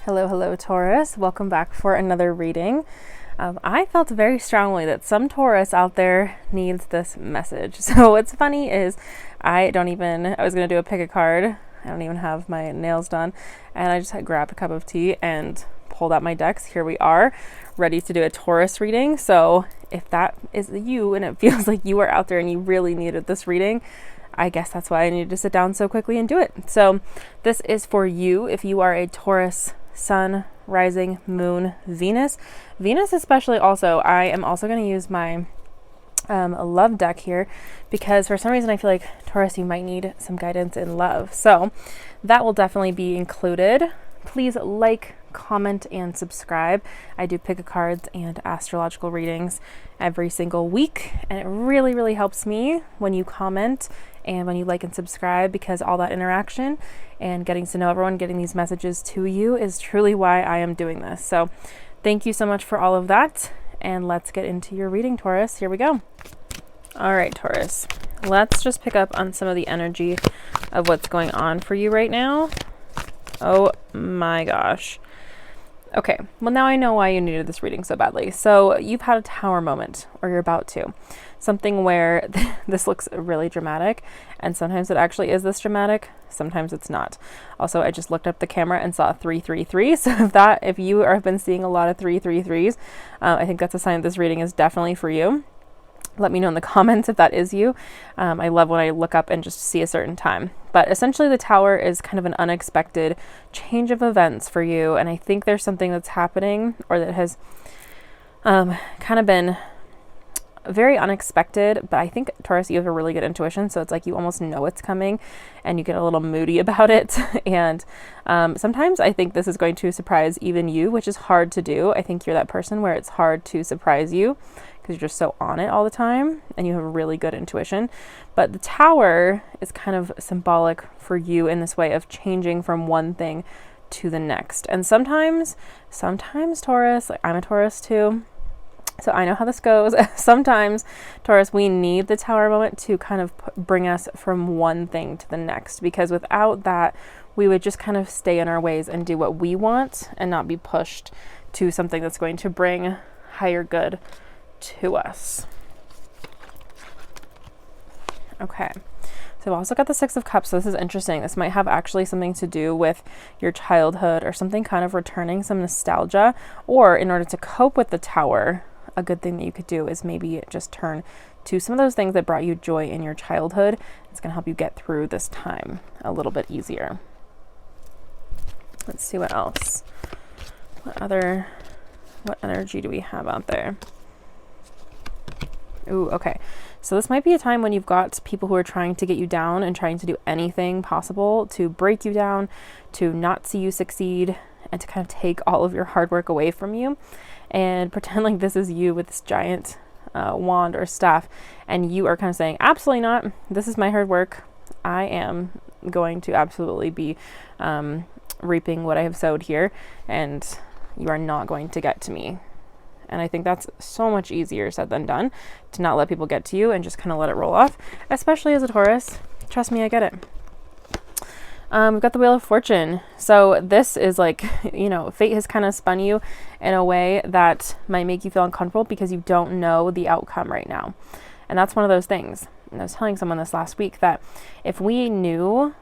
Hello, Taurus. Welcome back for another reading. I felt very strongly that some Taurus out there needs this message. So what's funny is I was going to do a pick a card. I don't even have my nails done. And I just had grabbed a cup of tea and pulled out my decks. Here we are, ready to do a Taurus reading. So if that is you and it feels like you are out there and you really needed this reading, I guess that's why I needed to sit down so quickly and do it. So this is for you if you are a Taurus Sun, Rising, Moon, Venus. Venus especially also, I am also going to use my love deck here because for some reason I feel like Taurus, you might need some guidance in love. So that will definitely be included. Please like, comment, and subscribe. I do pick a cards and astrological readings every single week, and it really, really helps me when you comment and when you like and subscribe, because all that interaction and getting to know everyone, getting these messages to you is truly why I am doing this. So thank you so much for all of that, and let's get into your reading, Taurus. Here we go. All right, Taurus, let's just pick up on some of the energy of what's going on for you right now. Oh my gosh. Okay, well now I know why you needed this reading so badly. So you've had a tower moment, or you're about to. Something where this looks really dramatic, and sometimes it actually is this dramatic, sometimes it's not. Also, I just looked up the camera and saw 333, so if you have been seeing a lot of 333s, I think that's a sign that this reading is definitely for you. Let me know in the comments if that is you. I love when I look up and just see a certain time. But essentially the tower is kind of an unexpected change of events for you. And I think there's something that's happening, or that has kind of been very unexpected. But I think, Taurus, you have a really good intuition. So it's like you almost know it's coming and you get a little moody about it. And sometimes I think this is going to surprise even you, which is hard to do. I think you're that person where it's hard to surprise you, you're just so on it all the time and you have a really good intuition. But the tower is kind of symbolic for you in this way of changing from one thing to the next. And sometimes Taurus, like I'm a Taurus too, so I know how this goes. Sometimes, Taurus, we need the tower moment to kind of bring us from one thing to the next, because without that, we would just kind of stay in our ways and do what we want and not be pushed to something that's going to bring higher good to us. Okay, so I've also got the Six of Cups. So this is interesting. This might have actually something to do with your childhood or something, kind of returning some nostalgia. Or in order to cope with the tower, a good thing that you could do is maybe just turn to some of those things that brought you joy in your childhood. It's going to help you get through this time a little bit easier. Let's see what else. What energy do we have out there? Ooh, okay. So this might be a time when you've got people who are trying to get you down and trying to do anything possible to break you down, to not see you succeed, and to kind of take all of your hard work away from you and pretend like this is you with this giant wand or staff, and you are kind of saying, absolutely not. This is my hard work. I am going to absolutely be reaping what I have sowed here, and you are not going to get to me. And I think that's so much easier said than done, to not let people get to you and just kind of let it roll off, especially as a Taurus. Trust me, I get it. We've got the Wheel of Fortune. So this is like, fate has kind of spun you in a way that might make you feel uncomfortable because you don't know the outcome right now. And that's one of those things. And I was telling someone this last week that if we knew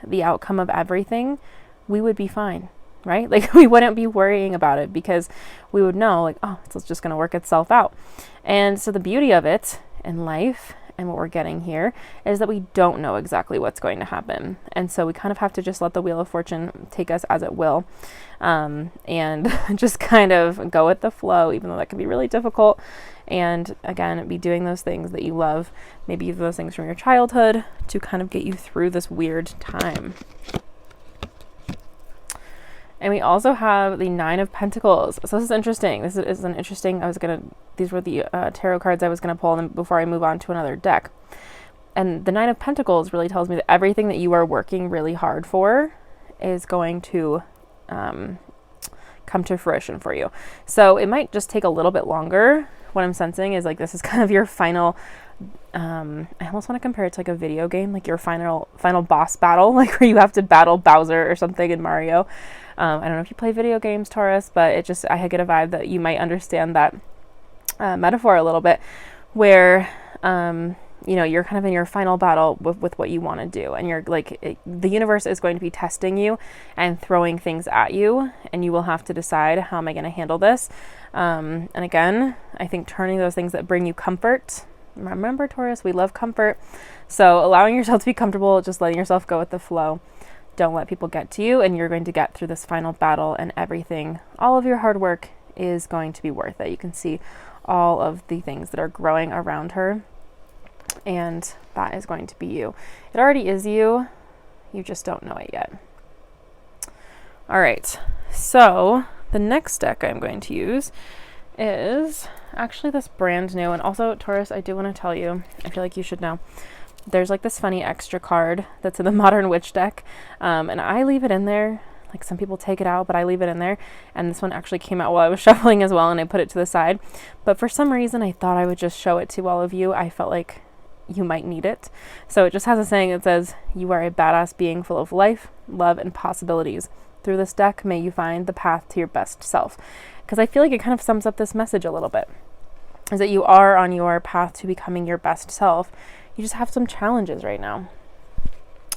the outcome of everything, we would be fine. Right? Like we wouldn't be worrying about it because we would know like, oh, it's just going to work itself out. And so the beauty of it in life and what we're getting here is that we don't know exactly what's going to happen. And so we kind of have to just let the Wheel of Fortune take us as it will, and just kind of go with the flow, even though that can be really difficult. And again, be doing those things that you love, maybe those things from your childhood, to kind of get you through this weird time. And we also have the Nine of Pentacles. So this is interesting. This is an interesting, these were the tarot cards I was going to pull them before I move on to another deck. And the Nine of Pentacles really tells me that everything that you are working really hard for is going to come to fruition for you. So it might just take a little bit longer. What I'm sensing is like this is kind of your final I almost want to compare it to like a video game, like your final boss battle, like where you have to battle Bowser or something in Mario. I don't know if you play video games, Taurus, but I get a vibe that you might understand that metaphor a little bit, where you're kind of in your final battle with what you want to do, and you're like, the universe is going to be testing you and throwing things at you, and you will have to decide, how am I going to handle this? And again, I think turning those things that bring you comfort. Remember, Taurus, we love comfort. So allowing yourself to be comfortable, just letting yourself go with the flow. Don't let people get to you, and you're going to get through this final battle, and everything, all of your hard work is going to be worth it. You can see all of the things that are growing around her, and that is going to be you. It already is you. You just don't know it yet. All right. So the next deck I'm going to use is actually this brand new. And also, Taurus, I do want to tell you, I feel like you should know, there's like this funny extra card that's in the Modern Witch deck. And I leave it in there. Like, some people take it out, but I leave it in there. And this one actually came out while I was shuffling as well, and I put it to the side. But for some reason, I thought I would just show it to all of you. I felt like you might need it. So it just has a saying that says, "You are a badass being full of life, love, and possibilities. Through this deck, may you find the path to your best self." Because I feel like it kind of sums up this message a little bit, is that you are on your path to becoming your best self. You just have some challenges right now.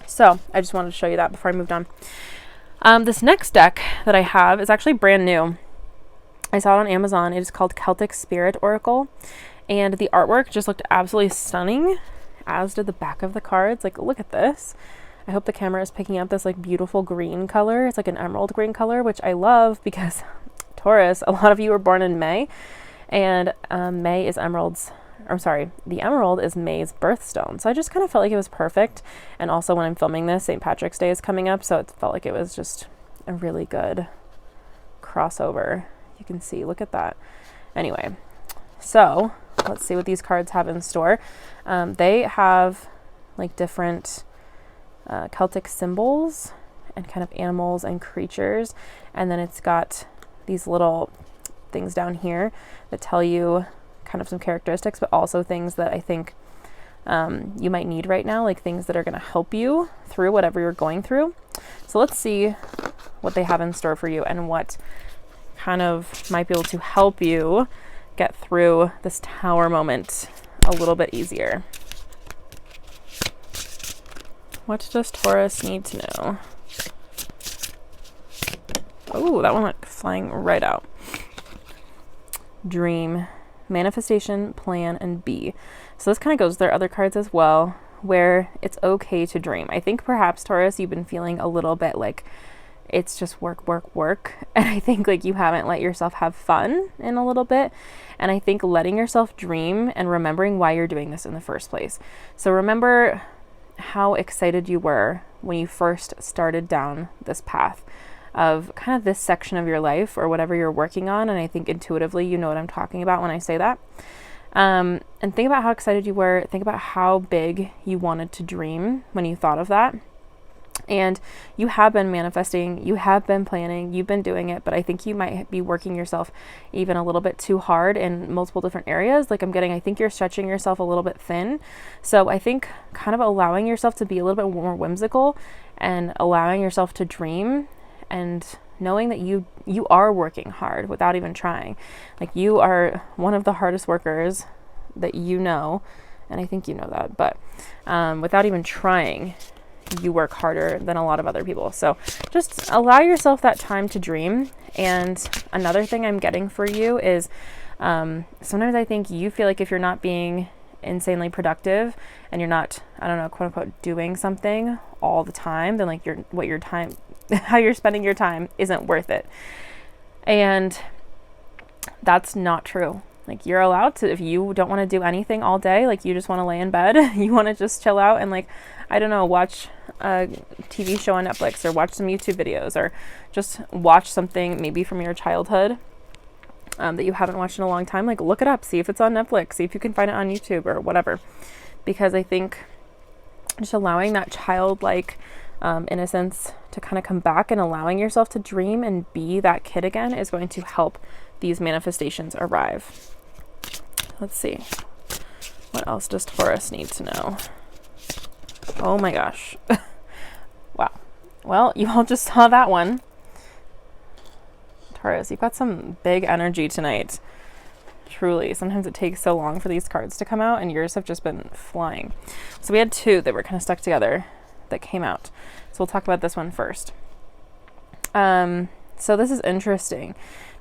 So I just wanted to show you that before I moved on. This next deck that I have is actually brand new. I saw it on Amazon. It is called Celtic Spirit Oracle, and the artwork just looked absolutely stunning, as did the back of the cards. Like, look at this. I hope the camera is picking up this like beautiful green color. It's like an emerald green color, which I love because Taurus, a lot of you were born in May, and May is the emerald is May's birthstone. So I just kind of felt like it was perfect. And also, when I'm filming this, St. Patrick's Day is coming up, so it felt like it was just a really good crossover. You can see, look at that. Anyway, so let's see what these cards have in store. They have like different Celtic symbols and kind of animals and creatures. And then it's got these little things down here that tell you kind of some characteristics, but also things that I think you might need right now, like things that are going to help you through whatever you're going through. So let's see what they have in store for you and what kind of might be able to help you get through this tower moment a little bit easier. What does Taurus need to know? Oh, that one went flying right out. Dream, manifestation, plan, and be. So this kind of goes with their other cards as well, where it's okay to dream. I think perhaps, Taurus, you've been feeling a little bit like it's just work, work, work. And I think like you haven't let yourself have fun in a little bit. And I think letting yourself dream and remembering why you're doing this in the first place. So remember how excited you were when you first started down this path of kind of this section of your life or whatever you're working on. And I think intuitively you know what I'm talking about when I say that. And think about how excited you were. Think about how big you wanted to dream when you thought of that. And you have been manifesting, you have been planning, you've been doing it, but I think you might be working yourself even a little bit too hard in multiple different areas. Like I think you're stretching yourself a little bit thin. So I think kind of allowing yourself to be a little bit more whimsical and allowing yourself to dream and knowing that you are working hard without even trying. Like, you are one of the hardest workers that you know, and I think you know that, but without even trying, you work harder than a lot of other people. So just allow yourself that time to dream. And another thing I'm getting for you is sometimes I think you feel like if you're not being insanely productive and you're not, I don't know, quote unquote, doing something all the time, then like how you're spending your time isn't worth it. And that's not true. Like, you're allowed to, if you don't want to do anything all day, like you just want to lay in bed, you want to just chill out and like, I don't know, watch a TV show on Netflix or watch some YouTube videos or just watch something maybe from your childhood that you haven't watched in a long time. Like, look it up, see if it's on Netflix, see if you can find it on YouTube or whatever. Because I think just allowing that childlike innocence to kind of come back and allowing yourself to dream and be that kid again is going to help these manifestations arrive. Let's see. What else does Taurus need to know? Oh my gosh. Wow. Well, you all just saw that one. Taurus, you've got some big energy tonight. Truly. Sometimes it takes so long for these cards to come out, and yours have just been flying. So we had two that were kind of stuck together that came out. So we'll talk about this one first. So this is interesting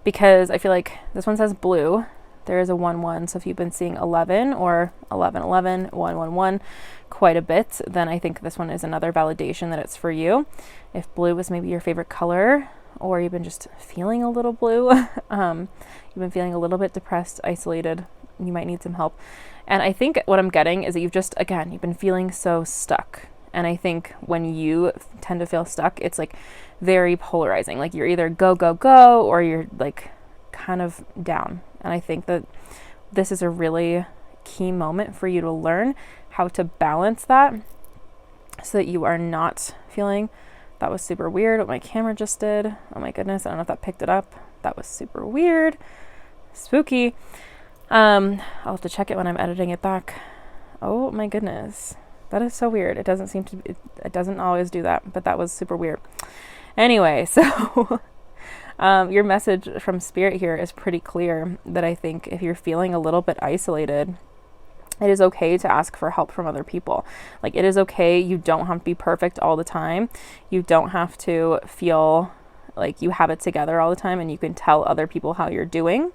because I feel like this one says blue. There is a 1-1. So if you've been seeing 11 or 11-11, 1-1-1 quite a bit, then I think this one is another validation that it's for you. If blue was maybe your favorite color, or you've been just feeling a little blue, you've been feeling a little bit depressed, isolated, you might need some help. And I think what I'm getting is that you've been feeling so stuck. And I think when you tend to feel stuck, it's like very polarizing. Like you're either go, go, go, or you're like kind of down. And I think that this is a really key moment for you to learn how to balance that so that you are not feeling. That was super weird what my camera just did. Oh my goodness, I don't know if that picked it up. That was super weird. Spooky. I'll have to check it when I'm editing it back. Oh my goodness. That is so weird. It doesn't seem to be, it doesn't always do that, but that was super weird. Anyway, so your message from Spirit here is pretty clear that I think if you're feeling a little bit isolated, it is okay to ask for help from other people. Like it is okay. You don't have to be perfect all the time. You don't have to feel like you have it together all the time, and you can tell other people how you're doing.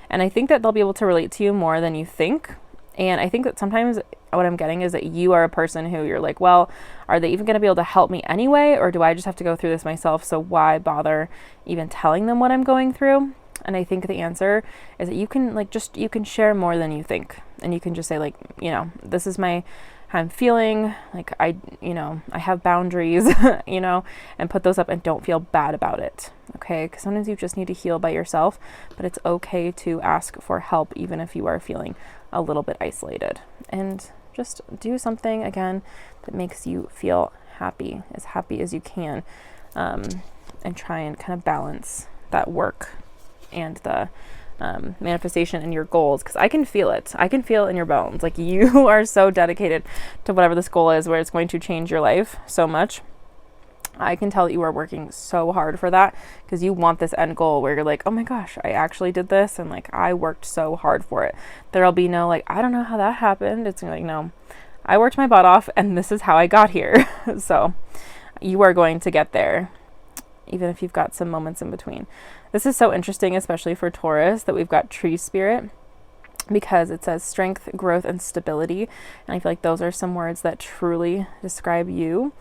And I think that they'll be able to relate to you more than you think. And I think that sometimes what I'm getting is that you are a person who you're like, well, are they even going to be able to help me anyway? Or do I just have to go through this myself? So why bother even telling them what I'm going through? And I think the answer is that you can you can share more than you think. And you can just say like, this is how I'm feeling. Like I have boundaries, and put those up and don't feel bad about it. Okay. Because sometimes you just need to heal by yourself, but it's okay to ask for help, even if you are feeling a little bit isolated, and just do something again that makes you feel happy as you can, and try and kind of balance that work and the manifestation and your goals, because I can feel it in your bones. Like you are so dedicated to whatever this goal is, where it's going to change your life so much. I can tell that you are working so hard for that, because you want this end goal where you're like, oh my gosh, I actually did this, and like I worked so hard for it. There'll be no like, I don't know how that happened. It's like, no, I worked my butt off and this is how I got here. So you are going to get there, even if you've got some moments in between. This is so interesting, especially for Taurus, that we've got Tree Spirit, because it says strength, growth, and stability. And I feel like those are some words that truly describe you.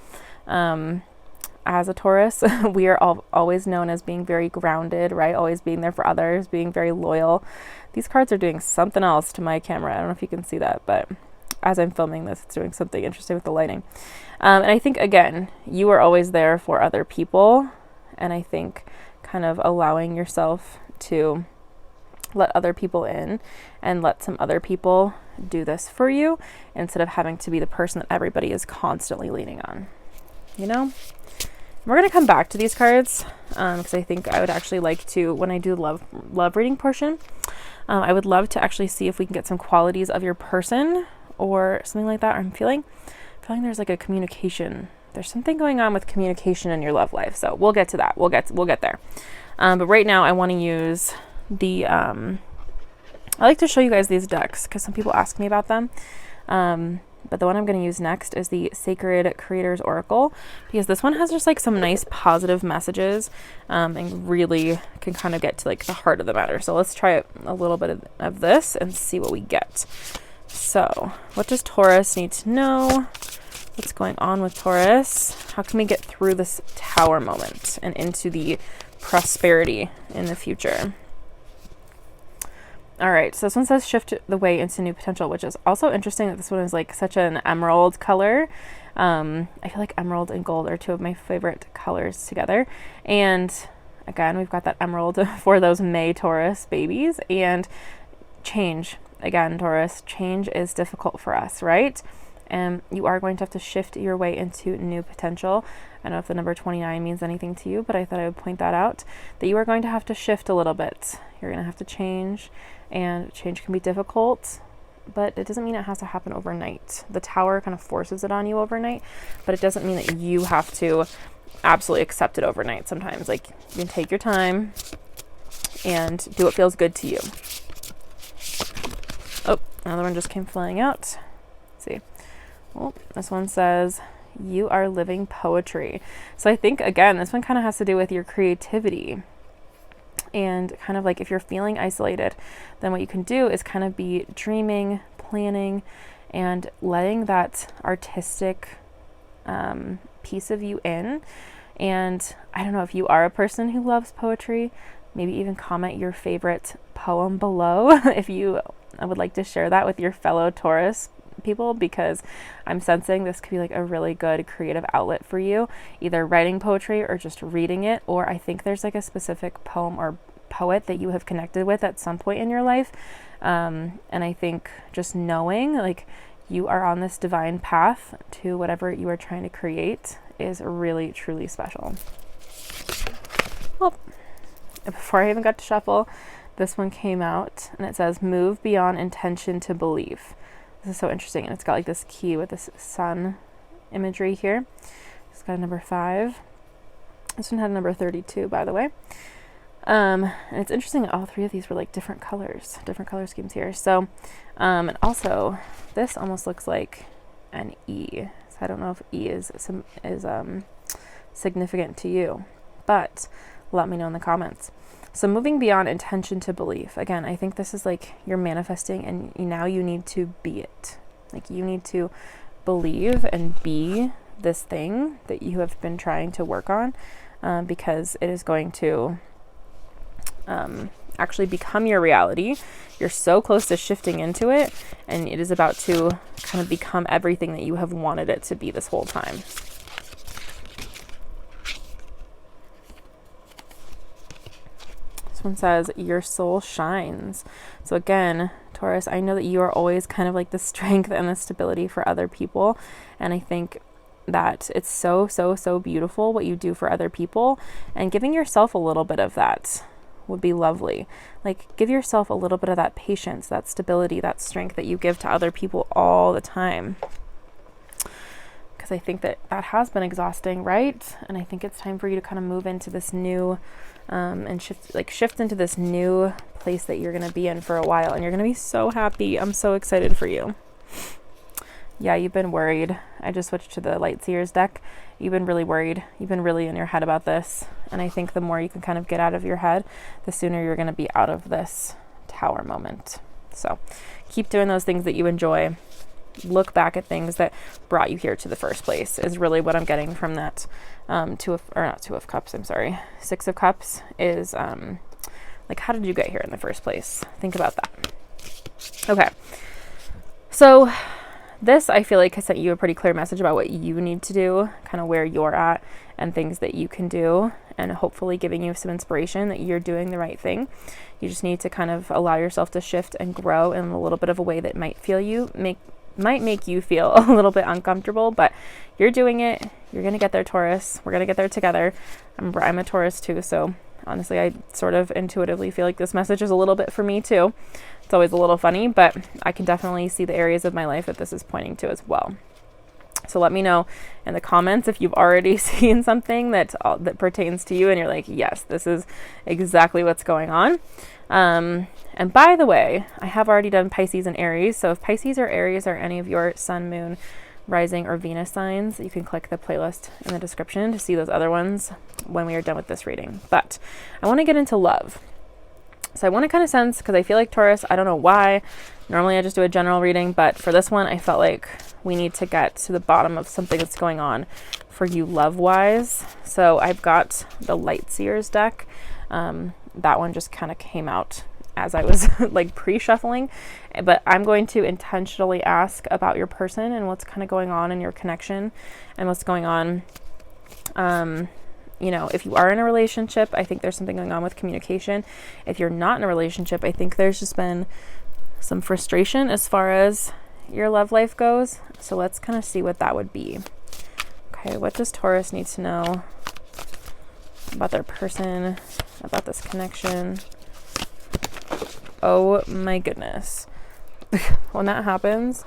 As a Taurus, we are always known as being very grounded, right? Always being there for others, being very loyal. These cards are doing something else to my camera. I don't know if you can see that, but as I'm filming this, it's doing something interesting with the lighting. And I think, again, you are always there for other people. And I think kind of allowing yourself to let other people in and let some other people do this for you, instead of having to be the person that everybody is constantly leaning on, We're going to come back to these cards, because I think I would actually like to, when I do love reading portion, I would love to actually see if we can get some qualities of your person or something like that. I'm feeling there's like a communication. There's something going on with communication in your love life. So we'll get to that. We'll get there. But right now I want to use the, I like to show you guys these decks because some people ask me about them. But the one I'm going to use next is the Sacred Creators Oracle, because this one has just like some nice positive messages, and really can kind of get to like the heart of the matter. So let's try a little bit of this and see what we get. So what does Taurus need to know? What's going on with Taurus? How can we get through this Tower moment and into the prosperity in the future? All right, so this one says shift the way into new potential, which is also interesting that this one is like such an emerald color. I feel like emerald and gold are two of my favorite colors together. And again, we've got that emerald for those May Taurus babies. And change, again, Taurus, change is difficult for us, right? And you are going to have to shift your way into new potential. I don't know if the number 29 means anything to you, but I thought I would point that out, that you are going to have to shift a little bit. You're going to have to change, and change can be difficult. but it doesn't mean it has to happen overnight. The Tower kind of forces it on you overnight, but it doesn't mean that you have to absolutely accept it overnight. Sometimes, like, you can take your time and do what feels good to you. Oh, another one just came flying out. Let's see. Well, this one says, you are living poetry. So I think, again, this one kind of has to do with your creativity. And kind of like if you're feeling isolated, then what you can do is kind of be dreaming, planning, and letting that artistic piece of you in. And I don't know if you are a person who loves poetry, maybe even comment your favorite poem below if you would like to share that with your fellow Taurus people, because I'm sensing this could be like a really good creative outlet for you, either writing poetry or just reading it. Or I think there's like a specific poem or poet that you have connected with at some point in your life, and I think just knowing like you are on this divine path to whatever you are trying to create is really truly special. Well, before I even got to shuffle, this one came out and it says, move beyond intention to belief. This is so interesting, and it's got like this key with this sun imagery here. It's got a number 5. This one had a number 32, by the way. And it's interesting that all 3 of these were like different color schemes here. So, and also this almost looks like an E. So I don't know if E is significant to you, but let me know in the comments. So moving beyond intention to belief. Again, I think this is like you're manifesting, and now you need to be it. Like you need to believe and be this thing that you have been trying to work on, because it is going to actually become your reality. You're so close to shifting into it, and it is about to kind of become everything that you have wanted it to be this whole time. One says, your soul shines. So again, Taurus, I know that you are always kind of like the strength and the stability for other people, and I think that it's so beautiful what you do for other people, and giving yourself a little bit of that would be lovely. Like, give yourself a little bit of that patience, that stability, that strength that you give to other people all the time, because I think that has been exhausting, right? And I think it's time for you to kind of move into this new and shift into this new place that you're going to be in for a while, and you're going to be so happy. I'm so excited for you. Yeah, you've been worried. I just switched to the Light Seers deck. You've been really worried. You've been really in your head about this, and I think the more you can kind of get out of your head, the sooner you're going to be out of this Tower moment. So keep doing those things that you enjoy. Look back at things that brought you here to the first place is really what I'm getting from that. 6 of Cups is like, how did you get here in the first place? Think about that. Okay, so this, I feel like, has sent you a pretty clear message about what you need to do, kind of where you're at, and things that you can do, and hopefully giving you some inspiration that you're doing the right thing. You just need to kind of allow yourself to shift and grow in a little bit of a way that might make you feel a little bit uncomfortable, but you're doing it. You're going to get there, Taurus. We're going to get there together. I'm a Taurus too, so honestly, I sort of intuitively feel like this message is a little bit for me too. It's always a little funny, but I can definitely see the areas of my life that this is pointing to as well. So let me know in the comments if you've already seen something that pertains to you, and you're like, yes, this is exactly what's going on. And by the way, I have already done Pisces and Aries. So if Pisces or Aries are any of your Sun, Moon, Rising, or Venus signs, you can click the playlist in the description to see those other ones when we are done with this reading. But I want to get into love. So I want to kind of sense, because I feel like Taurus, I don't know why. Normally I just do a general reading, but for this one, I felt like we need to get to the bottom of something that's going on for you love-wise. So I've got the Light Seers deck. That one just kind of came out as I was like pre-shuffling, but I'm going to intentionally ask about your person and what's kind of going on in your connection and what's going on. You know, if you are in a relationship, I think there's something going on with communication. If you're not in a relationship, I think there's just been some frustration as far as your love life goes. So let's kind of see what that would be. Okay, what does Taurus need to know about their person, about this connection? Oh my goodness. when that happens,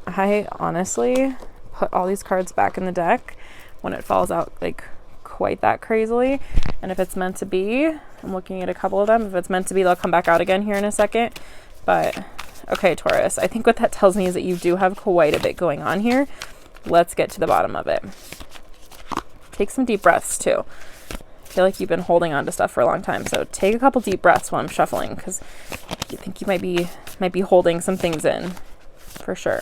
I honestly put all these cards back in the deck when it falls out like quite that crazily. And if it's meant to be, I'm looking at a couple of them. If it's meant to be, they'll come back out again here in a second. But okay, Taurus, I think what that tells me is that you do have quite a bit going on here. Let's get to the bottom of it. Take some deep breaths too. I feel like you've been holding on to stuff for a long time. So take a couple deep breaths while I'm shuffling, because you think you might be holding some things in for sure.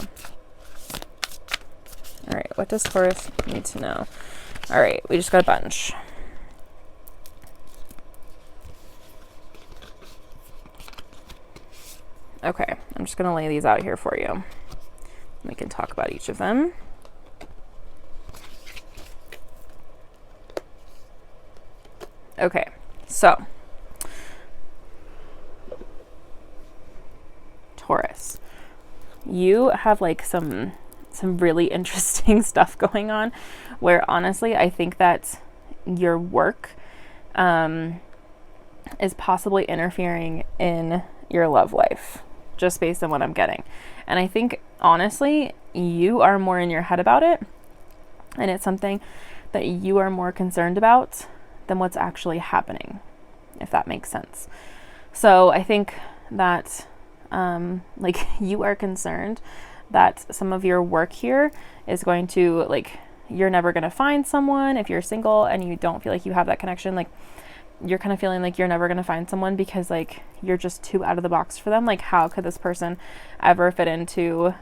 All right, what does Taurus need to know? All right, we just got a bunch. Okay, I'm just gonna lay these out here for you. We can talk about each of them. Okay, so Taurus, you have like some really interesting stuff going on, where honestly I think that your work is possibly interfering in your love life, just based on what I'm getting. And I think honestly you are more in your head about it, and it's something that you are more concerned about than what's actually happening, if that makes sense. So I think that like you are concerned that some of your work here is going to, like, you're never going to find someone if you're single and you don't feel like you have that connection. Like, you're kind of feeling like you're never going to find someone because like you're just too out of the box for them. Like, how could this person ever fit into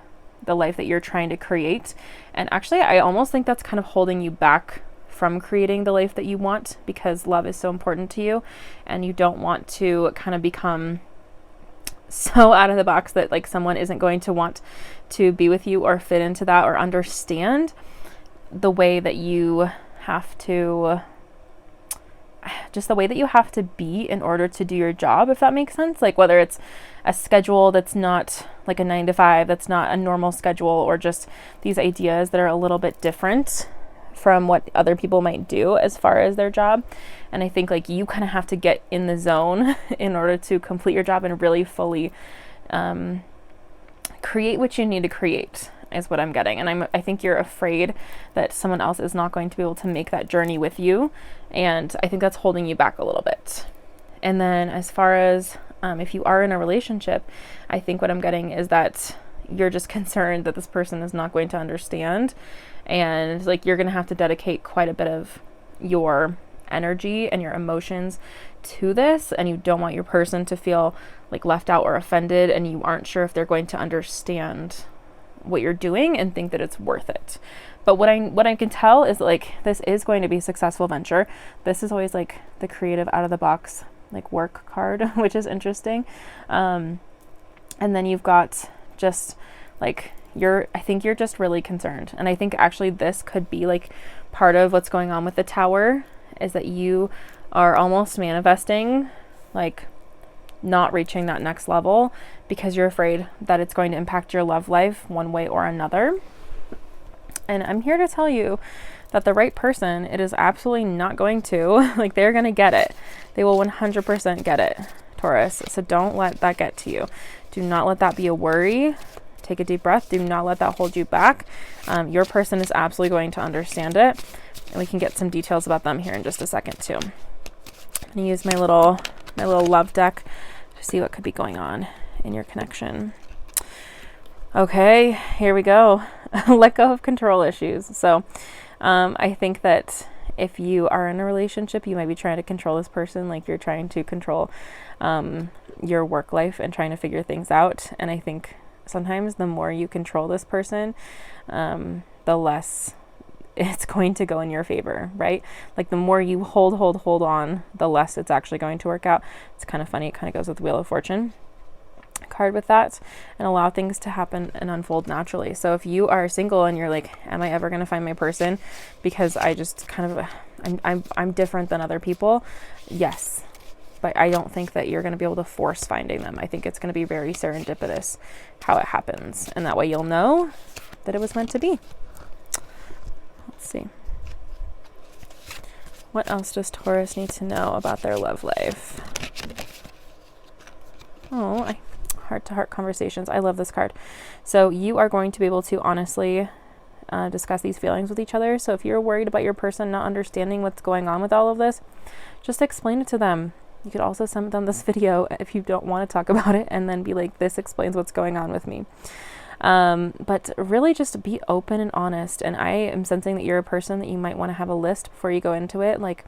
the life that you're trying to create? And actually I almost think that's kind of holding you back from creating the life that you want, because love is so important to you and you don't want to kind of become so out of the box that like someone isn't going to want to be with you or fit into that or understand the way that you have to, just the way that you have to be in order to do your job, if that makes sense. Like, whether it's a schedule that's not like a 9 to 5, that's not a normal schedule, or just these ideas that are a little bit different from what other people might do as far as their job. And I think like you kind of have to get in the zone in order to complete your job and really fully create what you need to create, is what I'm getting. And I think you're afraid that someone else is not going to be able to make that journey with you. And I think that's holding you back a little bit. And then as far as if you are in a relationship, I think what I'm getting is that you're just concerned that this person is not going to understand. And like you're going to have to dedicate quite a bit of your energy and your emotions to this, and you don't want your person to feel like left out or offended, and you aren't sure if they're going to understand what you're doing and think that it's worth it. But what I can tell is like this is going to be a successful venture. This is always like the creative out of the box like work card, which is interesting. And then you've got just like I think you're just really concerned. And I think actually this could be like part of what's going on with the Tower, is that you are almost manifesting like not reaching that next level because you're afraid that it's going to impact your love life one way or another. And I'm here to tell you that the right person, it is absolutely not going to. Like, they're going to get it. They will 100% get it, Taurus. So don't let that get to you. Do not let that be a worry. Take a deep breath. Do not let that hold you back. Your person is absolutely going to understand it. And we can get some details about them here in just a second too. I'm going to use my little love deck to see what could be going on in your connection. Okay, here we go. Let go of control issues. So I think that if you are in a relationship, you might be trying to control this person, like you're trying to control your work life and trying to figure things out. And I think sometimes the more you control this person, the less it's going to go in your favor, right? Like the more you hold on, the less it's actually going to work out. It's kind of funny. It kind of goes with Wheel of Fortune card with that, and allow things to happen and unfold naturally. So if you are single and you're like, am I ever going to find my person because I just kind of I'm different than other people? Yes, but I don't think that you're going to be able to force finding them. I think it's going to be very serendipitous how it happens, and that way you'll know that it was meant to be. Let's see. What else does Taurus need to know about their love life? Oh, heart-to-heart conversations. I love this card. So you are going to be able to honestly discuss these feelings with each other. So if you're worried about your person not understanding what's going on with all of this, just explain it to them. You could also send them this video if you don't want to talk about it, and then be like, this explains what's going on with me. But really just be open and honest. And I am sensing that you're a person that you might want to have a list before you go into it, like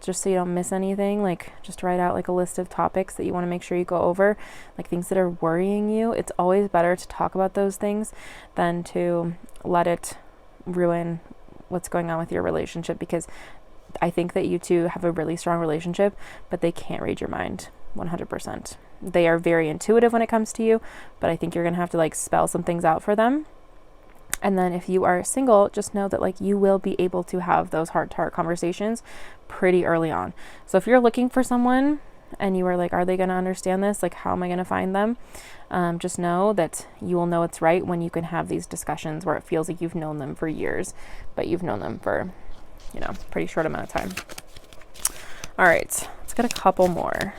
just so you don't miss anything. Like just write out like a list of topics that you want to make sure you go over, like things that are worrying you. It's always better to talk about those things than to let it ruin what's going on with your relationship, because I think that you two have a really strong relationship, but they can't read your mind 100%. They are very intuitive when it comes to you, but I think you're going to have to like spell some things out for them. And then if you are single, just know that like you will be able to have those heart-to-heart conversations pretty early on. So if you're looking for someone and you are like, are they going to understand this? Like, how am I going to find them? Just know that you will know it's right when you can have these discussions where it feels like you've known them for years, but you've known them for, you know, pretty short amount of time. All right, let's get a couple more.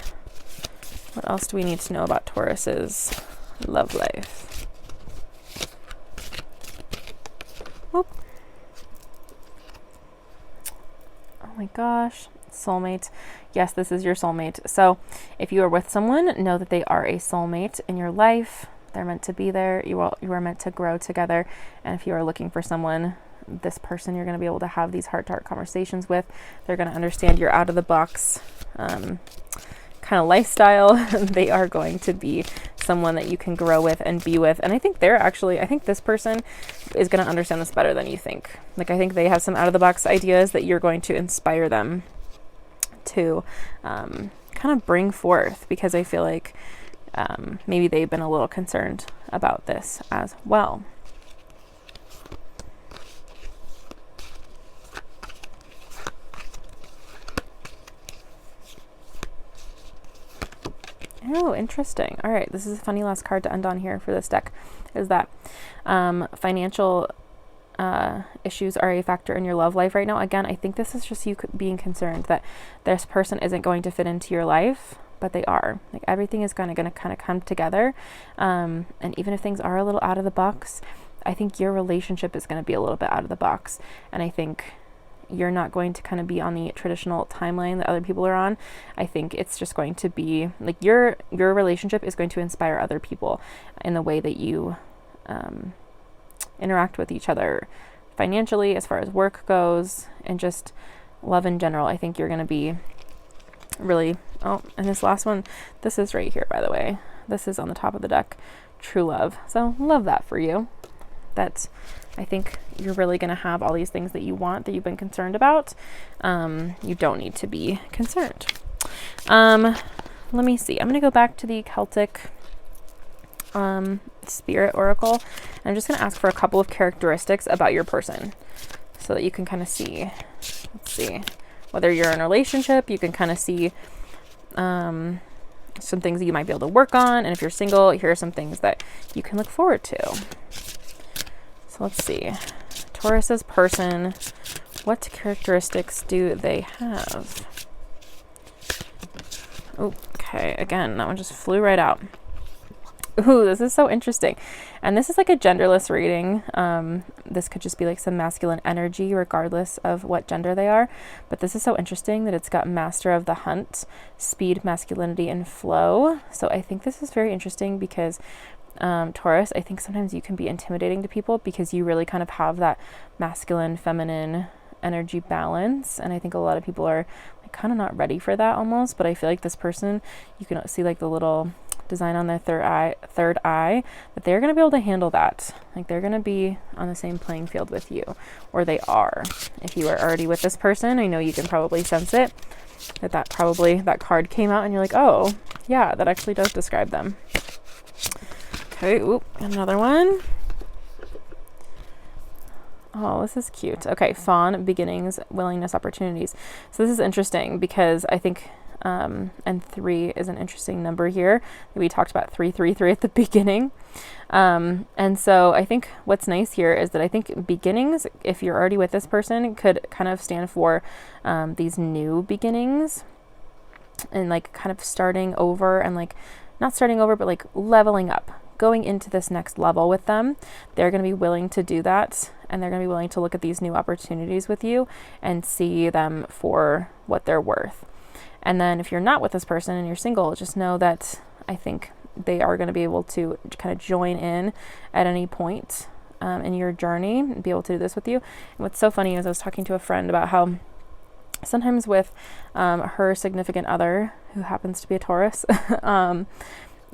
What else do we need to know about Taurus's love life? Whoop. Oh my gosh, soulmate. Yes, this is your soulmate. So if you are with someone, know that they are a soulmate in your life. They're meant to be there. You are meant to grow together. And if you are looking for someone, this person you're going to be able to have these heart-to-heart conversations with. They're going to understand your out-of-the-box kind of lifestyle. They are going to be someone that you can grow with and be with. And I think I think this person is going to understand this better than you think. Like, I think they have some out-of-the-box ideas that you're going to inspire them to kind of bring forth, because I feel like maybe they've been a little concerned about this as well. Oh, interesting. All right, this is a funny last card to end on here for this deck, is that financial issues are a factor in your love life right now. Again, I think this is just you being concerned that this person isn't going to fit into your life, but they are. Like, everything is going to kind of come together. And even if things are a little out of the box, I think your relationship is going to be a little bit out of the box. And I think you're not going to kind of be on the traditional timeline that other people are on. I think it's just going to be like your relationship is going to inspire other people in the way that you interact with each other financially, as far as work goes, and just love in general. I think you're going to be really, and this last one, this is right here, by the way. This is on the top of the deck, true love. So love that for you. That I think you're really going to have all these things that you want, that you've been concerned about. You don't need to be concerned. Let me see. I'm going to go back to the Celtic Spirit Oracle. And I'm just going to ask for a couple of characteristics about your person so that you can kind of see. Let's see. Whether you're in a relationship, you can kind of see some things that you might be able to work on. And if you're single, here are some things that you can look forward to. So let's see. Taurus's person, what characteristics do they have? Okay, again, that one just flew right out. Ooh, this is so interesting. And this is like a genderless reading. This could just be like some masculine energy regardless of what gender they are. But this is so interesting that it's got Master of the Hunt, Speed, Masculinity, and Flow. So I think this is very interesting because Taurus, I think sometimes you can be intimidating to people because you really kind of have that masculine, feminine energy balance. And I think a lot of people are like kind of not ready for that almost. But I feel like this person, you can see like the little design on their third eye, that they're going to be able to handle that. Like, they're going to be on the same playing field with you, or they are. If you are already with this person, I know you can probably sense it, that card came out and you're like, oh yeah, that actually does describe them. Okay, another one. Oh, this is cute. Okay, Fawn, Beginnings, Willingness, Opportunities. So this is interesting because I think and 3 is an interesting number here. We talked about 333 at the beginning. And so I think what's nice here is that I think beginnings, if you're already with this person, could kind of stand for these new beginnings and like kind of starting over and like not starting over, but like leveling up, going into this next level with them. They're going to be willing to do that, and they're going to be willing to look at these new opportunities with you and see them for what they're worth. And then if you're not with this person and you're single, just know that I think they are going to be able to kind of join in at any point in your journey and be able to do this with you. And what's so funny is I was talking to a friend about how sometimes with her significant other, who happens to be a Taurus,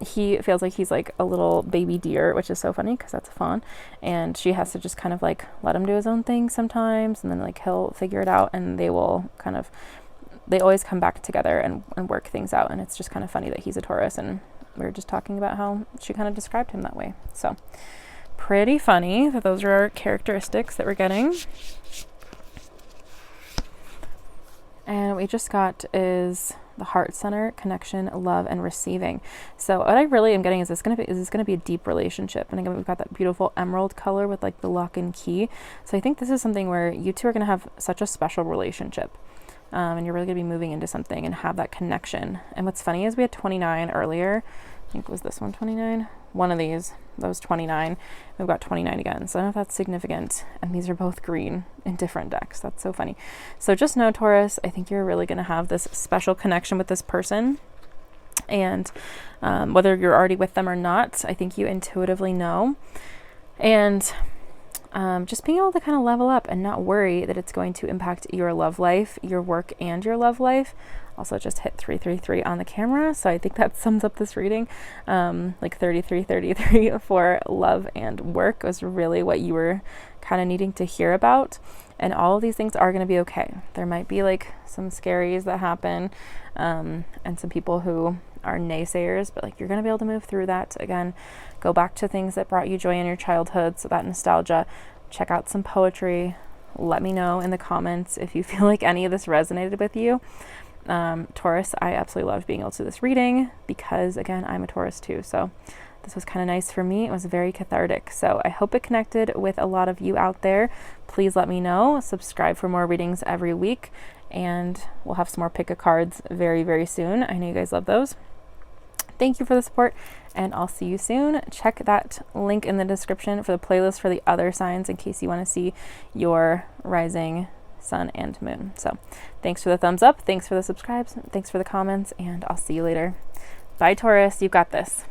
he feels like he's like a little baby deer, which is so funny because that's a fawn, and she has to just kind of like let him do his own thing sometimes, and then like he'll figure it out, and they always come back together and work things out. And it's just kind of funny that he's a Taurus, and we were just talking about how she kind of described him that way. So pretty funny that those are our characteristics that we're getting. And what we just got is the heart center, connection, love, and receiving. So what I really am getting is this going to be a deep relationship. And again, we've got that beautiful emerald color with like the lock and key. So I think this is something where you two are going to have such a special relationship. And you're really going to be moving into something and have that connection. And what's funny is we had 29 earlier. I think, was this one 29? One of these, that was 29. We've got 29 again. So I don't know if that's significant. And these are both green in different decks. That's so funny. So just know, Taurus, I think you're really going to have this special connection with this person. And whether you're already with them or not, I think you intuitively know. And just being able to kind of level up and not worry that it's going to impact your love life, your work, and your love life. Also just hit 333 on the camera, so I think that sums up this reading. Like 3333 for love and work was really what you were kind of needing to hear about. And all of these things are going to be okay. There might be like some scaries that happen, and some people who are naysayers, but like you're going to be able to move through that. Again, go back to things that brought you joy in your childhood, so that nostalgia. Check out some poetry. Let me know in the comments if you feel like any of this resonated with you. Taurus, I absolutely loved being able to do this reading because, again, I'm a Taurus too, so this was kind of nice for me. It was very cathartic, so I hope it connected with a lot of you out there. Please let me know. Subscribe for more readings every week, and we'll have some more pick a cards very, very soon. I know you guys love those. Thank you for the support, and I'll see you soon. Check that link in the description for the playlist for the other signs in case you want to see your rising sun and moon. So thanks for the thumbs up, thanks for the subscribes, thanks for the comments, and I'll see you later. Bye, Taurus. You've got this.